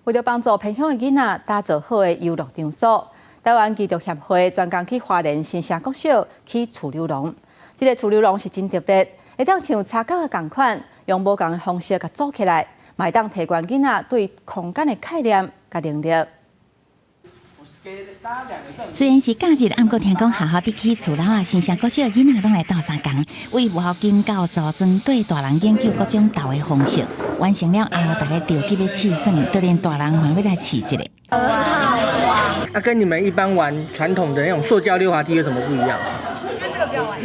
为了帮助偏乡的囡仔打造好的游乐场所，台湾基督协会专工去花莲新城国小起厝流笼。这个厝流笼是真特别，会当像茶糕的同款，用无同的方式甲组起来，会当提悬囡仔对空间的概念甲能力。 虽然是假日，不过听讲学校伫起厝楼啊，新城国小囡仔拢来斗相共，为外校金教组装对大人研究各种斗的方式，完成了后，大家着急要试耍，就连大人嘛要来试一个。很好玩。跟你们一般玩传统的那种塑胶溜滑梯有什么不一样？我觉得这个比较玩。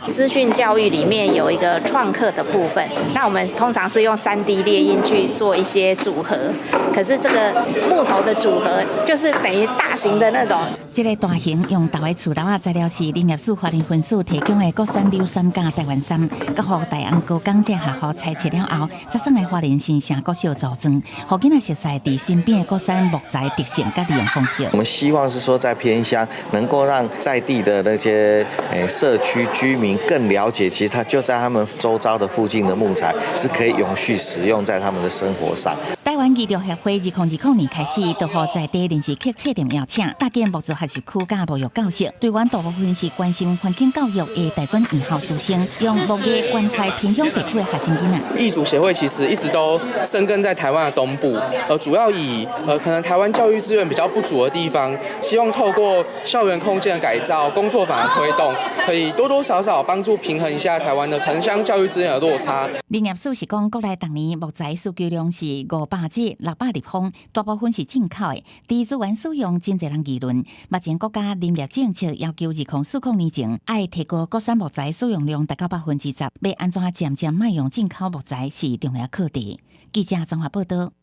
资讯教育里面有一个创客的部分，那我们通常是用3D 列印去做一些组合，可是这个木头的组合就是等于大型的那种。这个大型用豆的厝楼啊，材料是林业署花莲分署提供的国产柳杉加台湾杉，佮互大安高港这学校裁切了后，再送来花莲新城国小组装，互囡仔熟悉伫身边的国产木材特性佮利用方式。我们希望是说，在偏乡能够让在地的那些社区居民。 更了解，其实它就在他们周遭的附近的木材是可以永续使用在他们的生活上。台湾医疗协会2020年开始，就和在地人士去测点邀请，大建木造学习区甲牧育教室，对阮大部分是关心环境教育的大专院校师生，用牧业关怀偏乡地区的学生囡仔。义族协会其实一直都深耕在台湾的东部，主要以可能台湾教育资源比较不足的地方，希望透过校园空间的改造、工作坊的推动，可以多多少少帮助平衡一下台湾的城乡教育资源的落差。林业署是讲，国内当年木材需求量是500只600立方，大部分是进口的，低资源使用真侪人议论。目前国家林业政策要求2040年前，爱提高国产木材使用量达到10%，要安怎渐渐卖用进口木材是重要课题。记者综合报道。